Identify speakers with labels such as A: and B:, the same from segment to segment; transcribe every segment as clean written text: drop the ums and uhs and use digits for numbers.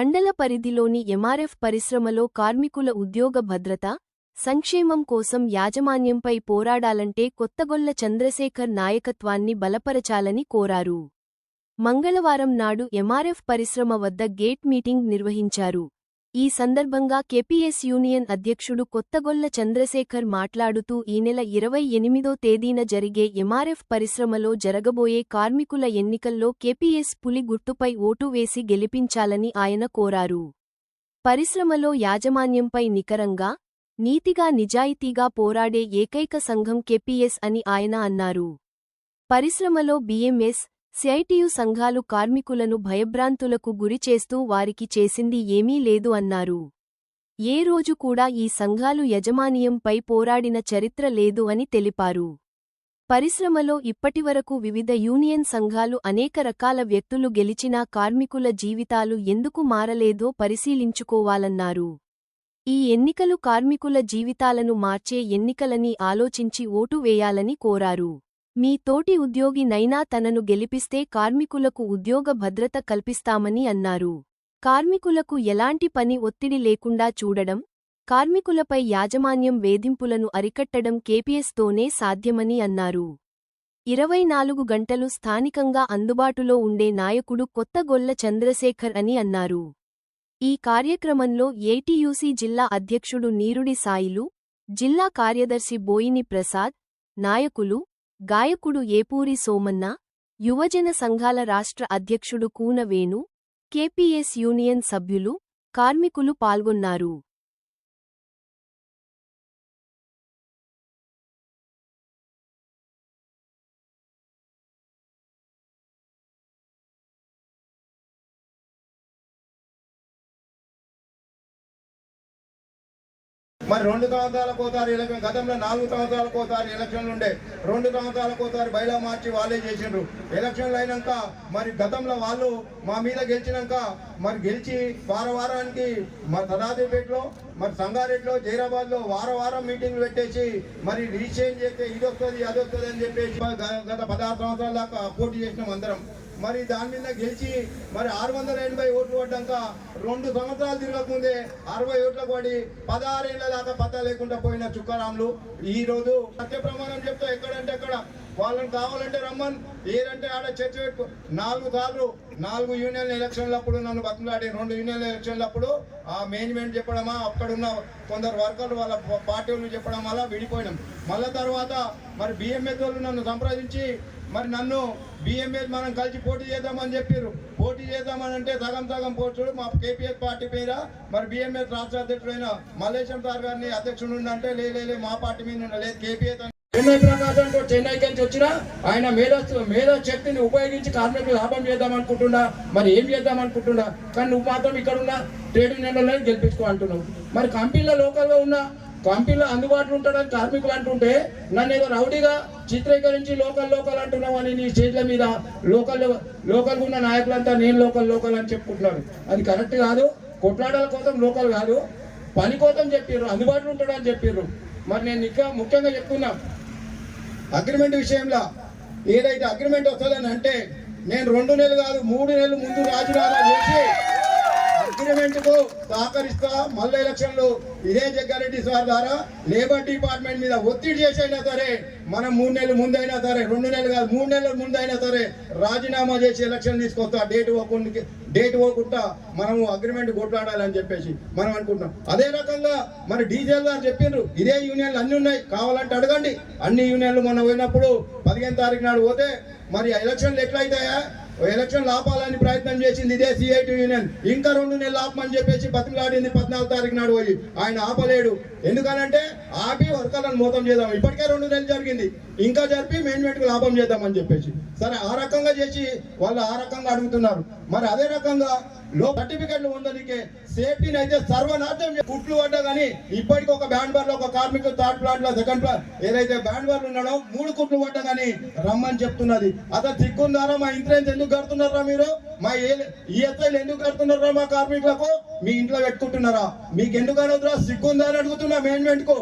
A: మండల పరిధిలోని ఎంఆర్ఎఫ్ పరిశ్రమలో కార్మికుల ఉద్యోగ భద్రత, సంక్షేమం కోసం యాజమాన్యంపై పోరాడాలంటే కొత్తగొల్ల చంద్రశేఖర్ నాయకత్వాన్ని బలపరచాలని కోరారు. మంగళవారం నాడు ఎంఆర్ఎఫ్ పరిశ్రమ వద్ద గేట్ మీటింగ్ నిర్వహించారు. ఈ సందర్భంగా కేపీఎస్ యూనియన్ అధ్యక్షుడు కొత్తగొల్ల చంద్రశేఖర్ మాట్లాడుతూ ఈ నెల 28వ తేదీన జరిగే ఎంఆర్ఎఫ్ పరిశ్రమలో జరగబోయే కార్మికుల ఎన్నికల్లో కేపీఎస్ పులి గుర్తుపై ఓటు వేసి గెలిపించాలని ఆయన కోరారు. పరిశ్రమలో యాజమాన్యంపై నికరంగా, నీతిగా నిజాయితీగా పోరాడే ఏకైక సంఘం కేపీఎస్ అని ఆయన అన్నారు. పరిశ్రమలో బీఎంఎస్, సిఐటియు సంఘాలు కార్మికులను భయభ్రాంతులకు గురిచేస్తూ వారికి చేసింది ఏమీ లేదు అన్నారు. ఏ రోజు కూడా ఈ సంఘాలు యజమానియంపై పోరాడిన చరిత్ర లేదు అని తెలిపారు. పరిశ్రమలో ఇప్పటివరకు వివిధ యూనియన్ సంఘాలు అనేక రకాల వ్యక్తులు గెలిచినా కార్మికుల జీవితాలు ఎందుకు మారలేదో పరిశీలించుకోవాలన్నారు. ఈ ఎన్నికలు కార్మికుల జీవితాలను మార్చే ఎన్నికలని ఆలోచించి ఓటు వేయాలని కోరారు. మీ తోటి ఉద్యోగి నైనా తనను గెలిపిస్తే కార్మికులకు ఉద్యోగ భద్రత కల్పిస్తామని అన్నారు. కార్మికులకు ఎలాంటి పని ఒత్తిడి లేకుండా చూడడం, కార్మికులపై యాజమాన్యం వేధింపులను అరికట్టడం కేపీఎస్తోనే సాధ్యమని అన్నారు. 24 గంటలు స్థానికంగా అందుబాటులో ఉండే నాయకుడు కొత్తగొల్ల చంద్రశేఖర్ అని అన్నారు. ఈ కార్యక్రమంలో ఏటీయూసీ జిల్లా అధ్యక్షుడు నీరుడి సాయిలు, జిల్లా కార్యదర్శి బోయిని ప్రసాద్, నాయకులు, గాయకుడు ఏపూరి సోమన్న, యువజన సంఘాల రాష్ట్ర అధ్యక్షుడు కూన వేణు, కేపీఎస్ యూనియన్ సభ్యులు, కార్మికులు పాల్గొన్నారు.
B: మరి 2 సంవత్సరాలకోసారి ఎలక్షన్, గతంలో 4 సంవత్సరాలకోసారి ఎలక్షన్లు ఉండే, 2 సంవత్సరాలకోసారి బయలా మార్చి వాళ్ళే చేసిండ్రు. ఎలక్షన్లు అయినాక మరి గతంలో వాళ్ళు మా మీద గెలిచినాక మరి గెలిచి వారానికి మరి సదాదిపేటలో, మరి సంగారెడ్డిలో, జైరాబాద్లో వారం మీటింగ్లు పెట్టేసి మరి రీచేంజ్ చేస్తే ఇది వస్తుంది అది వస్తుంది అని చెప్పేసి గత 16 సంవత్సరాల దాకా పోటీ చేసినాం అందరం. మరి దాని మీద గెలిచి మరి 680 ఓట్లు పడ్డాక 2 సంవత్సరాలు తిరగకముందే 60 ఓట్లకు పడి 16 ఏళ్ల దాకా పత్తా లేకుండా పోయిన చుక్కారాములు ఈ రోజు సత్య ప్రమాణం చెప్తా ఎక్కడంటే అక్కడ వాళ్ళని కావాలంటే రమ్మని, ఏదంటే ఆడ చర్చ పెట్టు. 4 సార్లు 4 యూనియన్ ఎలక్షన్లప్పుడు నన్ను బతులాడి, 2 యూనియన్ ఎలక్షన్లప్పుడు ఆ మేనేజ్మెంట్ చెప్పడమా, అక్కడున్న కొందరు వర్కర్లు వాళ్ళ పార్టీ వాళ్ళు చెప్పడం వల్ల విడిపోయినాం. మళ్ళా తర్వాత మరి బిఎంఎస్ వాళ్ళు నన్ను సంప్రదించి మరి నన్ను బిఎంఎస్ మనం కలిసి పోటీ చేద్దామని చెప్పారు. పోటీ చేద్దామని అంటే సగం పోటీ మా కేపీఎస్ పార్టీ పేర మరి బిఎంఎస్ రాష్ట్ర అధ్యక్షుడైన మల్లేశం సార్ గారిని అధ్యక్షుడు అంటే లే మా పార్టీ మీద లేదు కేపీఎస్ చెన్నై ప్రకాశం చెన్నైకి నుంచి వచ్చినా ఆయన మేధో శక్తిని ఉపయోగించి కార్మికులు లాభం చేద్దాం అనుకుంటున్నా, మరి ఏం చేద్దాం అనుకుంటున్నా. కానీ నువ్వు మాత్రం ఇక్కడ ఉన్న ట్రేడ్ యూనియన్లలో గెలిపించుకో అంటున్నావు. మరి కంపెనీలో లోకల్గా ఉన్న కంపెనీలో అందుబాటులో ఉంటాడని కార్మికులు అంటుంటే నన్ను ఏదో రౌడీగా చిత్రీకరించి లోకల్ అంటున్నావు అని నీ స్టేజ్ల మీద లోకల్గా ఉన్న నాయకులంతా నేను లోకల్ అని చెప్పుకుంటున్నారు. అది కరెక్ట్ కాదు. కొట్లాడాల కోసం లోకల్ కాదు, పని కోసం చెప్పారు, అందుబాటులో ఉంటాడని చెప్పారు. మరి నేను ఇంకా ముఖ్యంగా చెప్తున్నా, అగ్రిమెంట్ విషయంలో ఏదైతే అగ్రిమెంట్ వస్తుందని అంటే నేను 2 నెలలు కాదు 3 నెలలు ముందు రాజీనామా చేసి అగ్రిమెంట్కు సహకరిస్తా. మళ్ళీ ఎలక్షన్లు ఇదే జగ్గారెడ్డి సార్ ద్వారా లేబర్ డిపార్ట్మెంట్ మీద ఒత్తిడి చేసైనా సరే మనం 3 నెలల ముందైనా సరే, 2 నెలలు కాదు 3 నెలల ముందైనా సరే రాజీనామా చేసి ఎలక్షన్ తీసుకొస్తా. డేట్ పోకుండా మనము అగ్రిమెంట్ కొట్లాడాలని చెప్పేసి మనం అనుకుంటున్నాం. అదే రకంగా మరి డీజీఎల్ గారు చెప్పిండ్రు ఇదే యూనియన్లు అన్ని ఉన్నాయి, కావాలంటే అడగండి. అన్ని యూనియన్లు మొన్న పోయినప్పుడు 15వ తారీఖు నాడు పోతే మరి ఎలక్షన్లు ఎట్లయితాయా, ఎలక్షన్ ఆపాలని ప్రయత్నం చేసింది ఇదే సిఐటి యూనియన్. ఇంకా 2 నెలలు ఆపమని చెప్పేసి బతిమలాడింది 14వ తారీఖు నాడు పోయి. ఆయన ఆపలేడు. ఎందుకనంటే ఆపి వర్కర్లను మోసం చేద్దాం. ఇప్పటికే 2 నెలలు జరిగింది, ఇంకా జరిపి మేనేజ్మెంట్కి లాభం చేద్దామని చెప్పేసి సరే ఆ రకంగా చేసి వాళ్ళు ఆ రకంగా అడుగుతున్నారు. మరి అదే రకంగా సర్టిఫికెట్లు ఉండడానికి సేఫ్టీని అయితే సర్వనాశనం కుట్లు పడ్డా కానీ ఇప్పటికి ఒక బ్యాండ్ బార్ లో ఒక కార్మికులు 3rd ప్లాంట్ లో 2nd ప్లాంట్ ఏదైతే బ్యాండ్ బార్లు ఉన్నాడో 3 కుట్లు పడ్డా కానీ రమ్మని చెప్తున్నది. అసలు సిగ్గుందారా? మా ఇన్సూరెన్స్ ఎందుకు కడుతున్నారా మీరు? మా ఈఎస్ఐలు ఎందుకు కడుతున్నారా? మా కార్మికులకు మీ ఇంట్లో పెట్టుకుంటున్నారా? మీకు ఎందుకు అనవద్దురా? సిగ్గుందా అని అడుగుతున్నా మేనేజ్మెంట్ కు.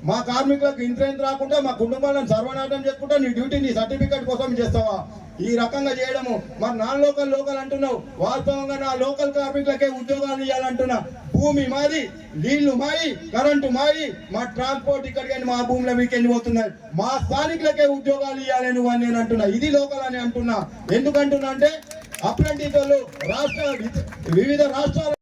B: మా కార్మికులకు ఇన్సూరెన్స్ రాకుండా మా కుటుంబాలను సర్వనాశనం చేసుకుంటా నీ డ్యూటీ నీ సర్టిఫికేట్ కోసం చేస్తావా? ఈ రకంగా చేయడము మరి నాన్ లోకల్ అంటున్నావు, వాస్తవంగా నా లోకల్ కార్మికులకే ఉద్యోగాలు ఇవ్వాలంటున్నా. భూమి మాది, నీళ్లు మాయి, కరెంటు మాయి, మా ట్రాన్స్పోర్ట్ ఇక్కడికి మా భూముల మీకెళ్ళి పోతున్నాయి. మా స్థానికులకే ఉద్యోగాలు ఇవ్వాలి నువ్వు అని నేను అంటున్నా. ఇది లోకల్ అని అంటున్నా. ఎందుకంటున్నా అంటే అప్రెంటిస్ వాళ్ళు వివిధ రాష్ట్రాల